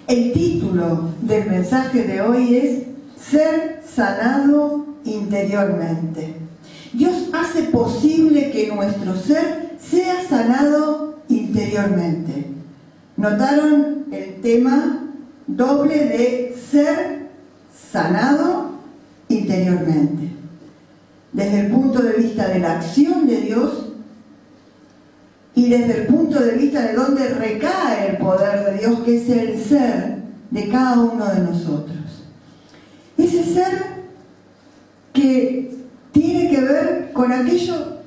El título del mensaje de hoy es Ser sanado interiormente. Dios hace posible que nuestro ser sea sanado interiormente. ¿Notaron el tema doble de ser sanado interiormente? Desde el punto de vista de la acción de Dios y desde el punto de vista de donde recae el poder de Dios, que es el ser de cada uno de nosotros. Ese ser que tiene que ver con aquello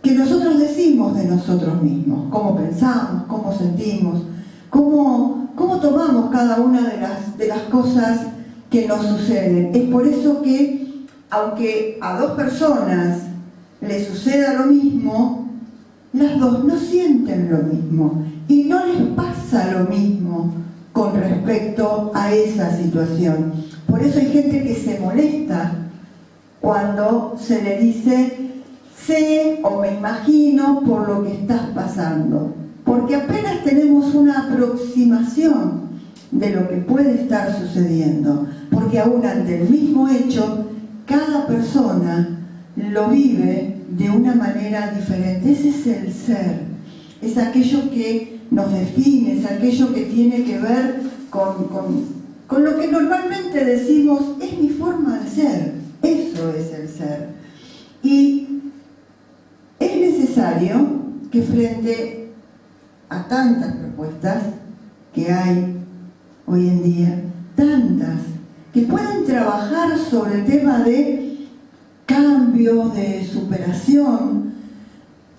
que nosotros decimos de nosotros mismos, cómo pensamos, cómo sentimos, cómo tomamos cada una de las cosas que nos suceden. Es por eso que, aunque a dos personas les suceda lo mismo, las dos no sienten lo mismo y no les pasa lo mismo con respecto a esa situación. Por eso hay gente que se molesta cuando se le dice sé o me imagino por lo que estás pasando, porque apenas tenemos una aproximación de lo que puede estar sucediendo, porque aún ante el mismo hecho, cada persona lo vive de una manera diferente. Ese es el ser, es aquello que nos define, es aquello que tiene que ver con lo que normalmente decimos es mi forma de ser. Eso es el ser. Y es necesario que frente a tantas propuestas que hay hoy en día, tantas que pueden trabajar sobre el tema de cambio, de superación,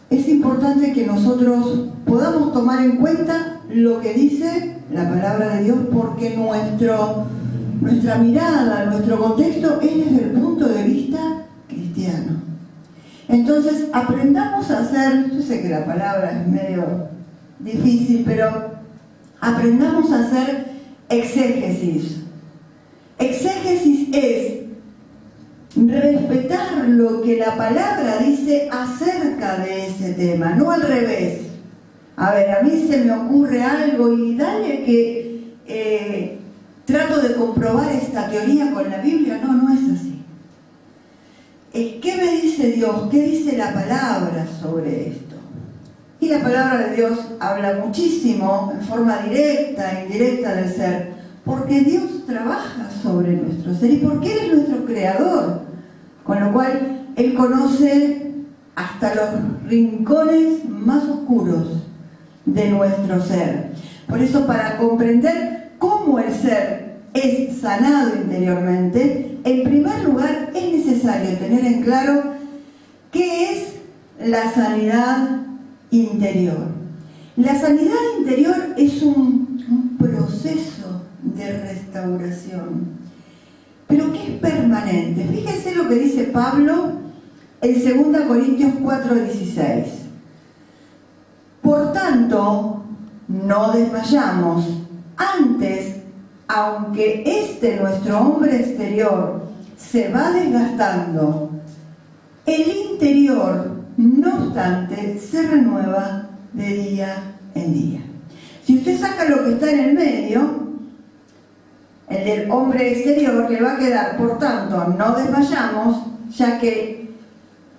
es importante que nosotros podamos tomar en cuenta lo que dice la palabra de Dios, porque nuestra mirada, nuestro contexto es desde el punto de vista cristiano. Entonces, aprendamos a hacer, yo sé que la palabra es medio difícil, pero aprendamos a hacer exégesis. Exégesis es respetar lo que la palabra dice acerca de ese tema, no al revés. A ver, a mí se me ocurre algo y dale que trato de comprobar esta teoría con la Biblia. No, no es así. ¿Qué me dice Dios? ¿Qué dice la palabra sobre esto? Y la palabra de Dios habla muchísimo, en forma directa e indirecta del ser, porque Dios trabaja sobre nuestro ser y porque Él es nuestro creador, con lo cual Él conoce hasta los rincones más oscuros de nuestro ser. Por eso, para comprender cómo el ser es sanado interiormente, en primer lugar es necesario tener en claro qué es la sanidad interior. La sanidad interior es un proceso de restauración, pero que es permanente. Fíjense lo que dice Pablo en 2 Corintios 4:16. Por tanto, no desmayamos. Antes, aunque nuestro hombre exterior se va desgastando, el interior, no obstante, se renueva de día en día. Si usted saca lo que está en el medio, el del hombre exterior, le va a quedar, por tanto, no desmayamos, ya que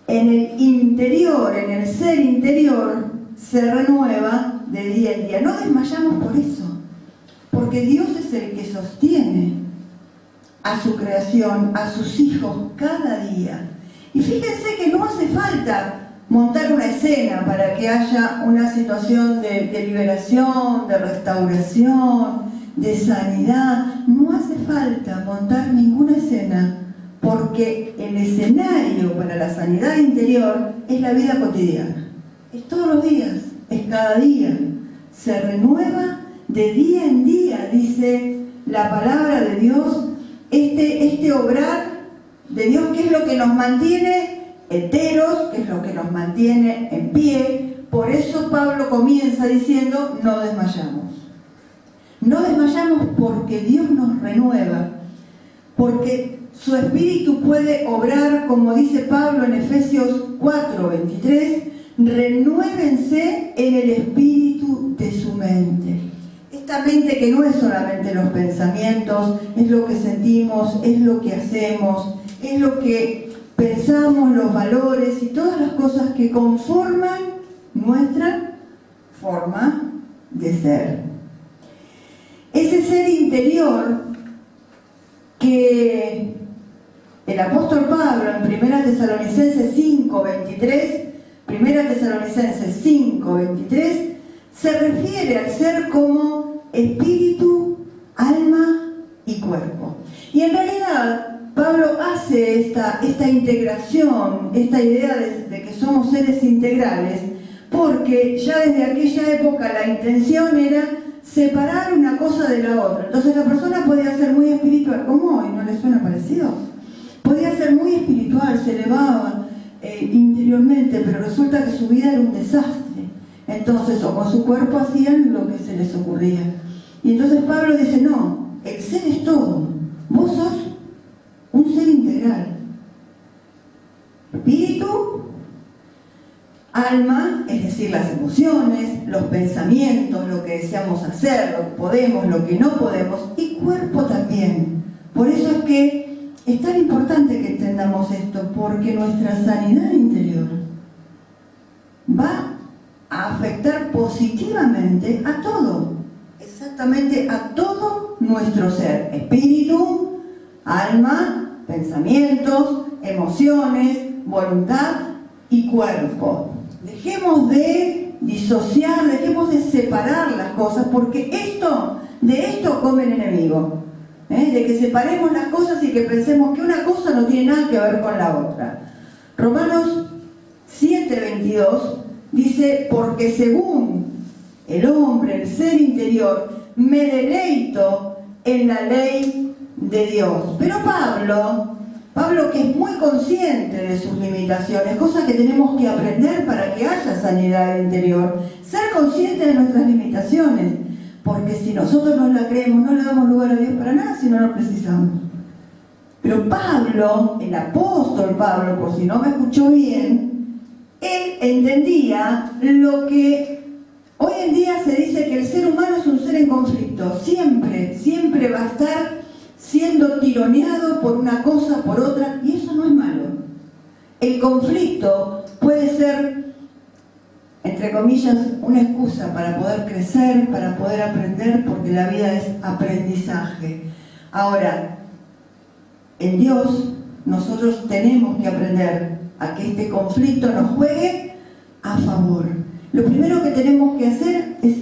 en el interior, en el ser interior, se renueva de día en día. No desmayamos por eso, porque Dios es el que sostiene a su creación, a sus hijos cada día. Y fíjense que no hace falta montar una escena para que haya una situación de liberación, de restauración, de sanidad. No hace falta montar ninguna escena, porque el escenario para la sanidad interior es la vida cotidiana. Es todos los días, es cada día. Se renueva de día en día, dice la palabra de Dios, este obrar de Dios, que es lo que nos mantiene enteros, que es lo que nos mantiene en pie. Por eso Pablo comienza diciendo, no desmayamos. No desmayamos porque Dios nos renueva, porque su Espíritu puede obrar, como dice Pablo en Efesios 4:23, renuévense en el espíritu de su mente. esta mente que no es solamente los pensamientos, es lo que sentimos, es lo que hacemos, es lo que pensamos, los valores y todas las cosas que conforman nuestra forma de ser. Ese ser interior que el apóstol Pablo en 1 Tesalonicenses 5:23, 1 Tesalonicenses 5:23, se refiere al ser como espíritu, alma y cuerpo. Y en realidad Pablo hace esta integración, esta idea de que somos seres integrales, porque ya desde aquella época la intención era separar una cosa de la otra. Entonces la persona podía ser muy espiritual, como hoy, ¿no le suena parecido? Podía ser muy espiritual, se elevaba interiormente, pero resulta que su vida era un desastre. Entonces, o con su cuerpo hacían lo que se les ocurría. Y entonces Pablo dice, no, el ser es todo. Vos sos un ser integral. Espíritu, alma, es decir, las emociones, los pensamientos, lo que deseamos hacer, lo que podemos, lo que no podemos, y cuerpo también. Por eso es que es tan importante que entendamos esto, porque nuestra sanidad interior va a afectar positivamente a todo, exactamente a todo nuestro ser, espíritu, alma, pensamientos, emociones, voluntad y cuerpo. Dejemos de disociar, dejemos de separar las cosas, porque de esto come el enemigo, de que separemos las cosas y que pensemos que una cosa no tiene nada que ver con la otra. Romanos 7:22 dice, porque según el hombre, el ser interior, me deleito en la ley de Dios. Pero Pablo que es muy consciente de sus limitaciones, cosas que tenemos que aprender para que haya sanidad interior, ser consciente de nuestras limitaciones, porque si nosotros no la creemos, no le damos lugar a Dios para nada si no lo precisamos. Pero Pablo, el apóstol Pablo, por si no me escuchó bien, él entendía lo que hoy en día se dice, que el ser humano es un ser en conflicto. Siempre va a estar siendo tironeado por una cosa, por otra, y eso no es malo. El conflicto puede ser, entre comillas, una excusa para poder crecer, para poder aprender, porque la vida es aprendizaje. Ahora, en Dios nosotros tenemos que aprender a que este conflicto nos juegue a favor. Lo primero que tenemos que hacer es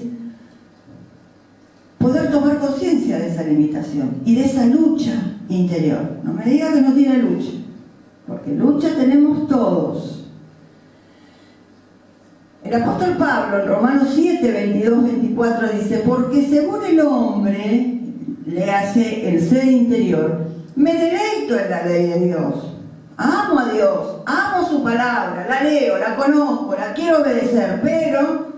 poder tomar conciencia de esa limitación y de esa lucha interior. No me diga que no tiene lucha, porque lucha tenemos todos. El apóstol Pablo en Romanos 7:22-24 dice, porque según el hombre le hace el ser interior, me deleito en la ley de Dios. Amo a Dios, amo su palabra, la leo, la conozco, la quiero obedecer, pero,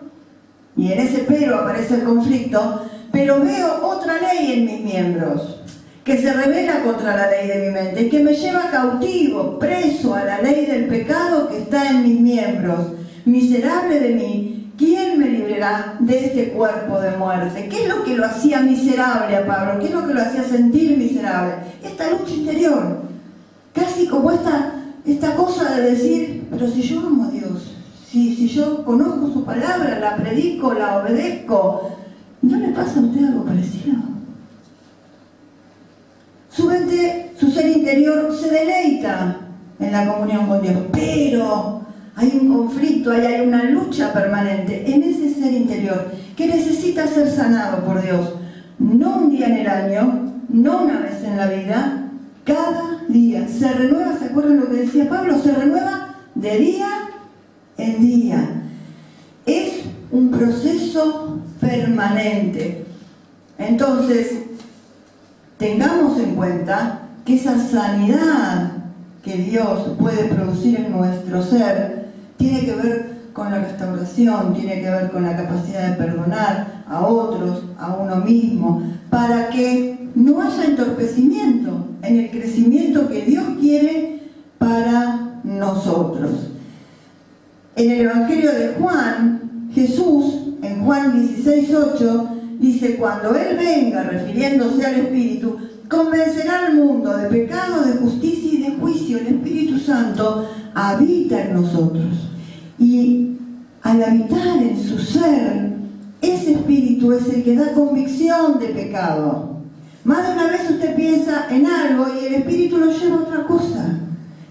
y en ese pero aparece el conflicto, pero veo otra ley en mis miembros, que se rebela contra la ley de mi mente, y que me lleva cautivo, preso a la ley del pecado que está en mis miembros. Miserable de mí, ¿quién me librará de este cuerpo de muerte? ¿Qué es lo que lo hacía miserable a Pablo? ¿Qué es lo que lo hacía sentir miserable? Esta lucha interior. Casi como esta cosa de decir, pero si yo amo a Dios, si yo conozco su palabra, la predico, la obedezco, ¿no le pasa a usted algo parecido? Su mente, su ser interior se deleita en la comunión con Dios, pero hay un conflicto, hay una lucha permanente en ese ser interior que necesita ser sanado por Dios, no un día en el año, no una vez en la vida, cada día. Se renueva, ¿se acuerdan lo que decía Pablo? Se renueva de día en día. Es un proceso permanente. Entonces, tengamos en cuenta que esa sanidad que Dios puede producir en nuestro ser tiene que ver con la restauración, tiene que ver con la capacidad de perdonar a otros, a uno mismo, para que no haya entorpecimiento en el crecimiento que Dios quiere para nosotros. En el Evangelio de Juan, Jesús, en Juan 16:8, dice, cuando Él venga, refiriéndose al Espíritu, convencerá al mundo de pecado, de justicia y de juicio. El Espíritu Santo habita en nosotros. Y al habitar en su ser, ese Espíritu es el que da convicción de pecado. Más de una vez usted piensa en algo y el Espíritu lo lleva a otra cosa.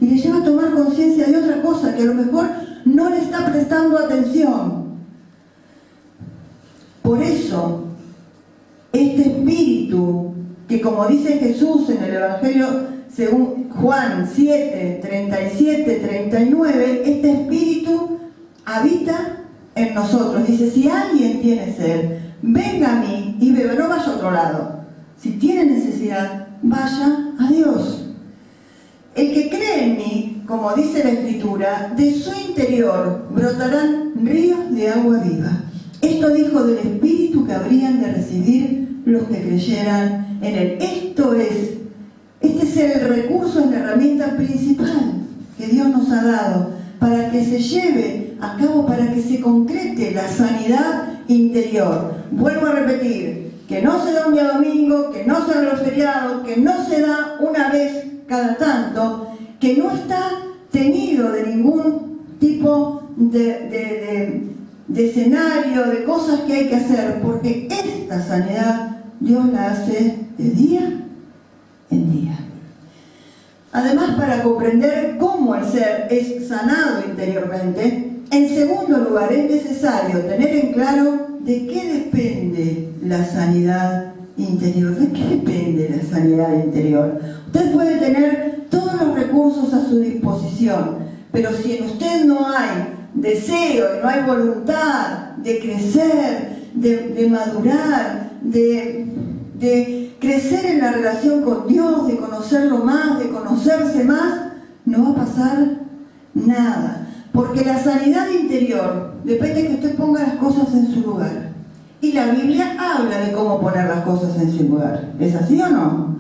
Y le lleva a tomar conciencia de otra cosa que a lo mejor no le está prestando atención. Por eso, este Espíritu, que como dice Jesús en el Evangelio según Juan 7, 37, 39, este Espíritu habita en nosotros. Dice, si alguien tiene sed, venga a mí y beba, no vaya a otro lado. Si tiene necesidad, vaya a Dios. El que cree en mí, como dice la Escritura, de su interior brotarán ríos de agua viva. Esto dijo del Espíritu que habrían de recibir los que creyeran en Él. Este es el recurso, es la herramienta principal que Dios nos ha dado para que se lleve a cabo, para que se concrete la sanidad interior. Vuelvo a repetir, que no se da un día domingo, que no se da los feriados, que no se da una vez cada tanto, que no está teñido de ningún tipo de escenario, de cosas que hay que hacer, porque esta sanidad Dios la hace de día en día. Además, para comprender cómo el ser es sanado interiormente, en segundo lugar es necesario tener en claro de qué depende la sanidad interior. ¿De qué depende la sanidad interior? Usted puede tener todos los recursos a su disposición, pero si en usted no hay deseo, no hay voluntad de crecer, de madurar, de crecer en la relación con Dios, de conocerlo más, de conocerse más, no va a pasar nada. Porque la sanidad interior depende de que usted ponga las cosas en su lugar. Y la Biblia habla de cómo poner las cosas en su lugar. ¿Es así o no?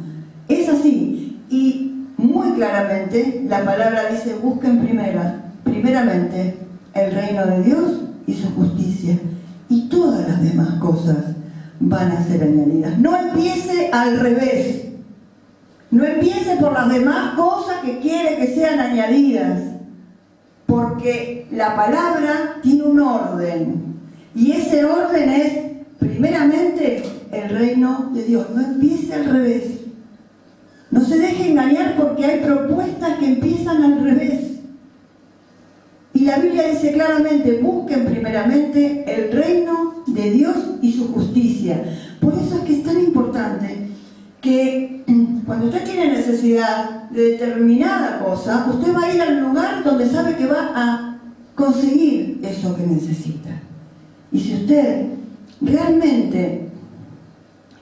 Es así. Y muy claramente la palabra dice, busquen primeramente el reino de Dios y su justicia. Y todas las demás cosas van a ser añadidas. No empiece al revés. No empiece por las demás cosas que quiere que sean añadidas. Porque la palabra tiene un orden. Y ese orden es, primeramente, el reino de Dios. No empiece al revés. No se deje engañar porque hay propuestas que empiezan al revés. Y la Biblia dice claramente, busquen primeramente el reino de Dios y su justicia. Por eso es que es tan importante que cuando usted tiene necesidad de determinada cosa, usted va a ir al lugar donde sabe que va a conseguir eso que necesita. Y si usted realmente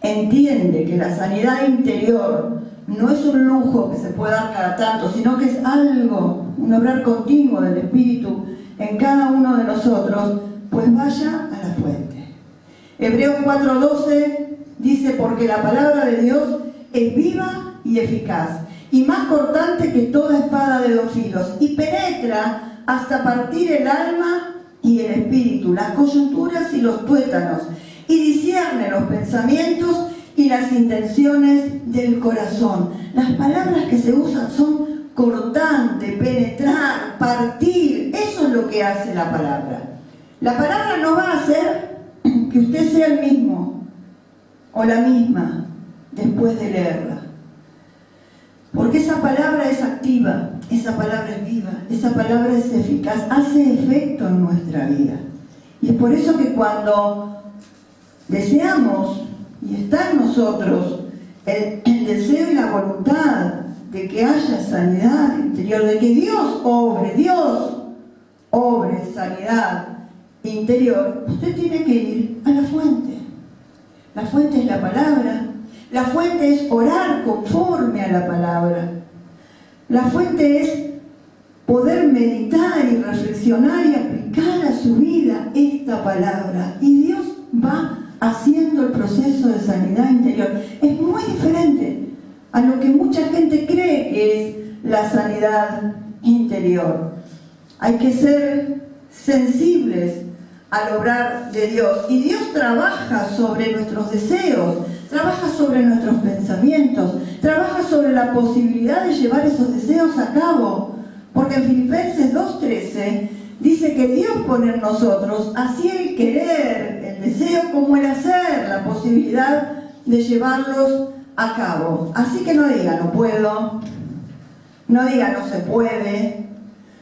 entiende que la sanidad interior no es un lujo que se puede dar cada tanto, sino que es algo, un obrar continuo del Espíritu en cada uno de nosotros, pues vaya a la fuente. Hebreos 4:12 dice, porque la palabra de Dios es viva y eficaz, y más cortante que toda espada de dos filos, y penetra hasta partir el alma y el espíritu, las coyunturas y los tuétanos, y discierne los pensamientos y las intenciones del corazón. Las palabras que se usan son cortante, penetrar, partir. Eso es lo que hace la palabra. La palabra no va a hacer que usted sea el mismo o la misma después de leerla. Porque esa palabra es activa, esa palabra es viva, esa palabra es eficaz, hace efecto en nuestra vida. Y es por eso que cuando deseamos y está en nosotros el deseo y la voluntad de que haya sanidad interior, de que Dios obre sanidad interior, usted tiene que ir a la fuente. La fuente es la palabra. La fuente es orar conforme a la palabra. La fuente es poder meditar y reflexionar y aplicar a su vida esta palabra. Y Dios va haciendo el proceso de sanidad interior. Es muy diferente a lo que mucha gente cree que es la sanidad interior. Hay que ser sensibles al obrar de Dios. Y Dios trabaja sobre nuestros deseos, trabaja sobre nuestros pensamientos, trabaja sobre la posibilidad de llevar esos deseos a cabo. Porque en Filipenses 2:13 dice que Dios pone en nosotros así el querer, el deseo como el hacer, la posibilidad de llevarlos a cabo. Así que no diga no puedo, no diga no se puede,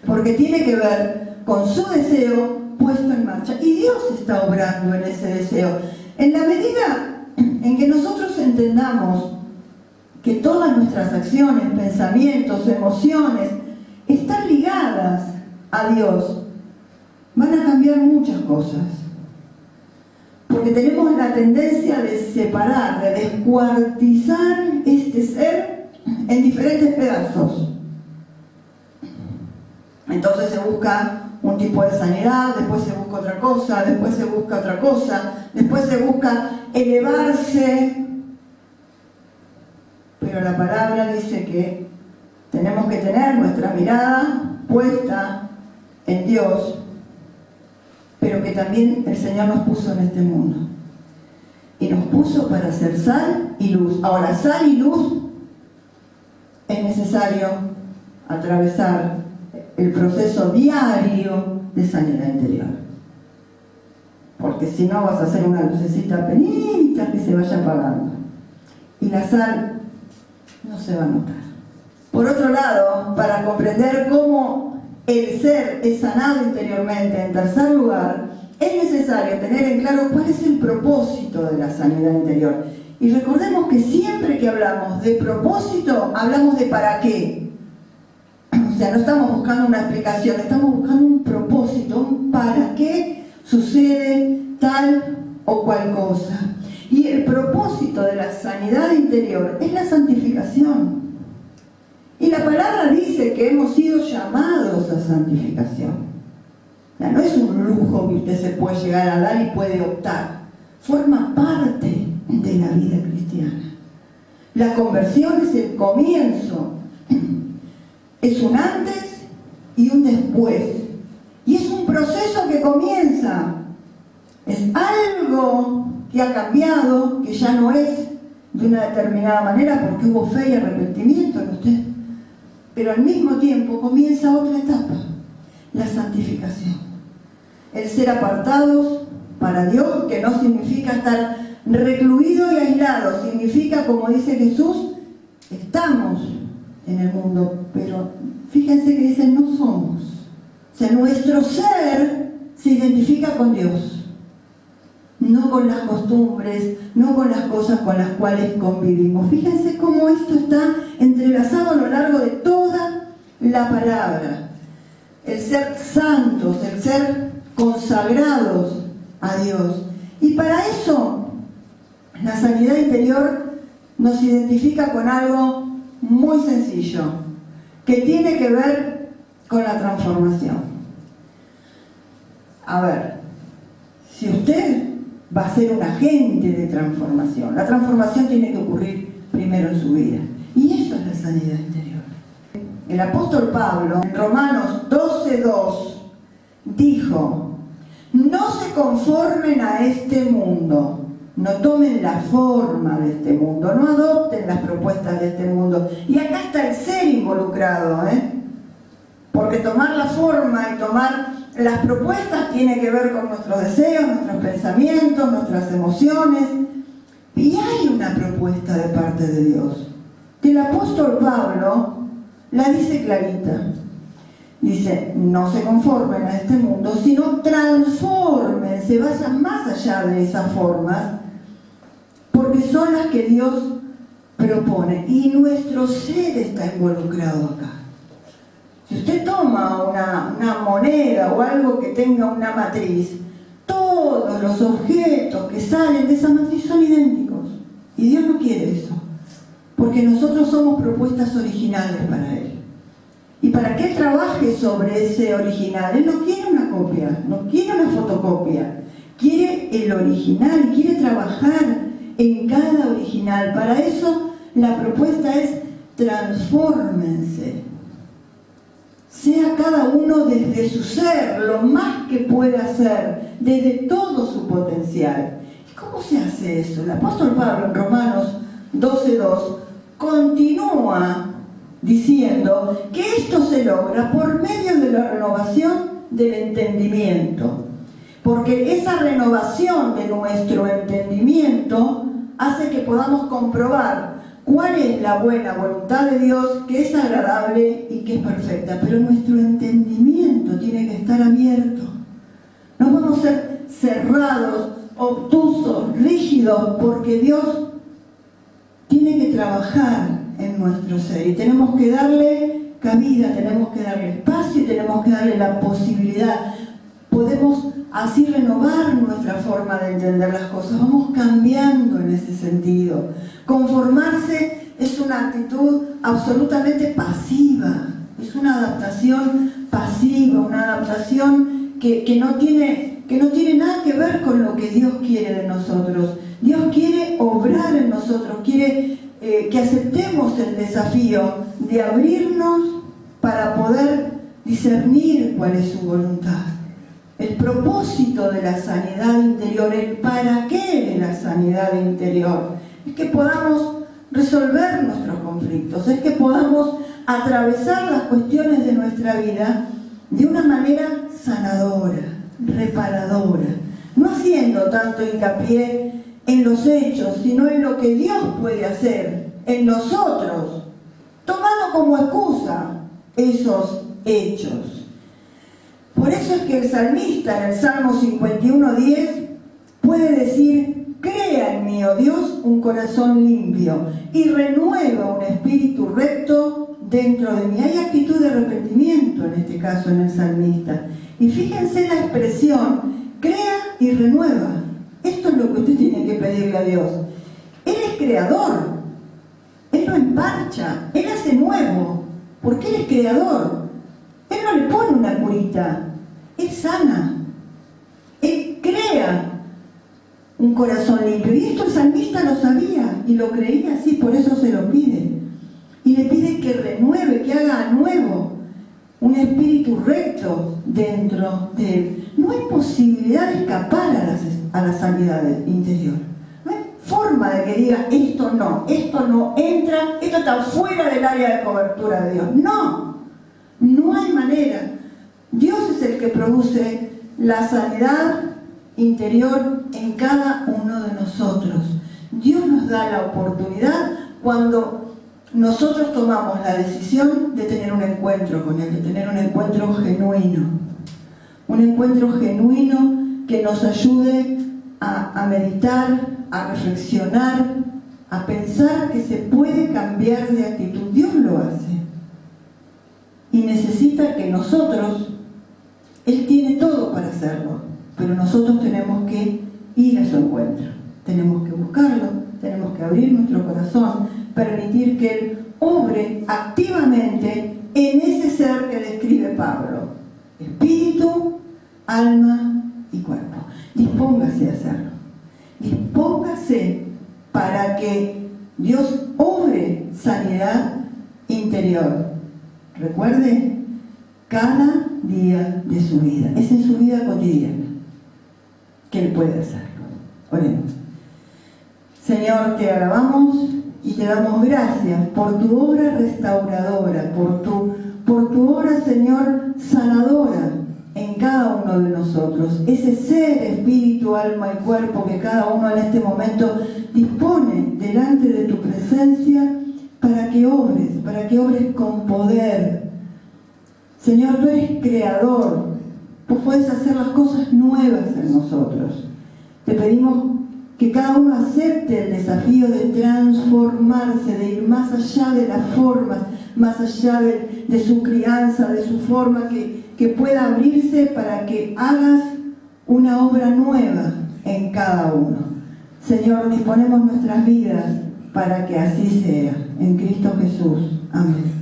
porque tiene que ver con su deseo puesto en marcha. Y Dios está obrando en ese deseo. En la medida en que nosotros entendamos que todas nuestras acciones, pensamientos, emociones están ligadas a Dios, van a cambiar muchas cosas. Porque tenemos la tendencia de separar, de descuartizar este ser en diferentes pedazos. Entonces se busca un tipo de sanidad, después se busca otra cosa, después se busca otra cosa, después se busca elevarse. Pero la palabra dice que tenemos que tener nuestra mirada puesta en Dios, pero que también el Señor nos puso en este mundo. Y nos puso para ser sal y luz. Ahora, sal y luz es necesario atravesar el proceso diario de sanidad interior. Porque si no vas a hacer una lucecita penita que se vaya apagando. Y la sal no se va a notar. Por otro lado, para comprender cómo el ser es sanado interiormente, en tercer lugar, es necesario tener en claro cuál es el propósito de la sanidad interior. Y recordemos que siempre que hablamos de propósito, hablamos de para qué. O sea, no estamos buscando una explicación, estamos buscando un propósito, un para qué sucede tal o cual cosa. Y el propósito de la sanidad interior es la santificación. Y la palabra dice que hemos sido llamados a santificación. Ya no es un lujo que usted se puede llegar a dar y puede optar. Forma parte de la vida cristiana. La conversión es el comienzo. Es un antes y un después. Y es un proceso que comienza. Es algo que ha cambiado, que ya no es de una determinada manera porque hubo fe y arrepentimiento en usted. Pero al mismo tiempo comienza otra etapa, la santificación. El ser apartados para Dios, que no significa estar recluido y aislado, significa, como dice Jesús, estamos en el mundo, pero fíjense que dice no somos. O sea, nuestro ser se identifica con Dios, no con las costumbres, no con las cosas con las cuales convivimos. Fíjense cómo esto está entrelazado a lo largo de toda la palabra. El ser santos, el ser consagrados a Dios. Y para eso, la sanidad interior nos identifica con algo muy sencillo, que tiene que ver con la transformación. A ver, si usted va a ser un agente de transformación, la transformación tiene que ocurrir primero en su vida. Y eso es la sanidad interior. El apóstol Pablo, en Romanos 12:2, dijo: no se conformen a este mundo, no tomen la forma de este mundo, no adopten las propuestas de este mundo. Y acá está el ser involucrado, porque tomar la forma y tomar las propuestas tiene que ver con nuestros deseos, nuestros pensamientos, nuestras emociones. Y hay una propuesta de parte de Dios, que el apóstol Pablo la dice clarita. Dice, no se conformen a este mundo, sino transfórmense, vayan más allá de esas formas, porque son las que Dios propone. Y nuestro ser está involucrado acá. Si usted toma una moneda o algo que tenga una matriz, todos los objetos que salen de esa matriz son idénticos. Y Dios no quiere eso, porque nosotros somos propuestas originales para Él. Y para que Él trabaje sobre ese original, Él no quiere una copia, no quiere una fotocopia, quiere el original, quiere trabajar en cada original. Para eso la propuesta es transfórmense. sea cada uno desde su ser, lo más que pueda ser, desde todo su potencial. ¿Y cómo se hace eso? El apóstol Pablo en Romanos 12:2 continúa diciendo que esto se logra por medio de la renovación del entendimiento, porque esa renovación de nuestro entendimiento hace que podamos comprobar cuál es la buena voluntad de Dios, que es agradable y que es perfecta. Pero nuestro entendimiento tiene que estar abierto. No vamos a ser cerrados, obtusos, rígidos, porque Dios tiene que trabajar en nuestro ser y tenemos que darle cabida, tenemos que darle espacio y tenemos que darle la posibilidad. Podemos así renovar nuestra forma de entender las cosas. Vamos cambiando en ese sentido. Conformarse es una actitud absolutamente pasiva, es una adaptación pasiva, una adaptación que no tiene nada que ver con lo que Dios quiere de nosotros. Dios quiere obrar en nosotros, quiere que aceptemos el desafío de abrirnos para poder discernir cuál es su voluntad. El propósito de la sanidad interior, el para qué de la sanidad interior, es que podamos resolver nuestros conflictos, es que podamos atravesar las cuestiones de nuestra vida de una manera sanadora, reparadora, no haciendo tanto hincapié en los hechos, sino en lo que Dios puede hacer en nosotros, tomando como excusa esos hechos. Por eso es que el salmista en el Salmo 51:10 puede decir: crea en mí, oh Dios, un corazón limpio y renueva un espíritu recto dentro de mí. Hay actitud de arrepentimiento en este caso en el salmista. Y fíjense la expresión: crea y renueva. Esto es lo que usted tiene que pedirle a Dios. Él es creador, Él lo emparcha, Él hace nuevo, porque Él es creador. Él no le pone una curita, Él sana, Él crea un corazón limpio. Y esto el salmista lo sabía y lo creía así, por eso se lo pide. Y le pide que renueve, que haga nuevo un espíritu recto dentro de él. No hay posibilidad de escapar a la sanidad interior. No hay forma de que diga: esto no entra, esto está fuera del área de cobertura de Dios. No hay manera. Dios es el que produce la sanidad interior en cada uno de nosotros. Dios nos da la oportunidad cuando nosotros tomamos la decisión de tener un encuentro con Él, de tener un encuentro genuino. Un encuentro genuino que nos ayude a meditar, a reflexionar, a pensar que se puede cambiar de actitud. Dios lo hace. Y necesita que nosotros, Él tiene todo para hacerlo, pero nosotros tenemos que ir a su encuentro. Tenemos que buscarlo, tenemos que abrir nuestro corazón, permitir que Él obre activamente en ese ser que describe Pablo: espíritu, alma y cuerpo. Dispóngase a hacerlo. Dispóngase para que Dios obre sanidad interior. Recuerde, cada día de su vida. Es en su vida cotidiana que Él puede hacerlo. Oremos. Señor, te alabamos y te damos gracias por tu obra restauradora, por tu obra, Señor, sanadora en cada uno de nosotros. Ese ser, espíritu, alma y cuerpo que cada uno en este momento dispone delante de tu presencia para que obres con poder. Señor, tú eres creador, tú puedes hacer las cosas nuevas en nosotros. Te pedimos que cada uno acepte el desafío de transformarse, de ir más allá de las formas, más allá de su crianza, de su forma, que pueda abrirse para que hagas una obra nueva en cada uno. Señor, disponemos nuestras vidas para que así sea. En Cristo Jesús. Amén.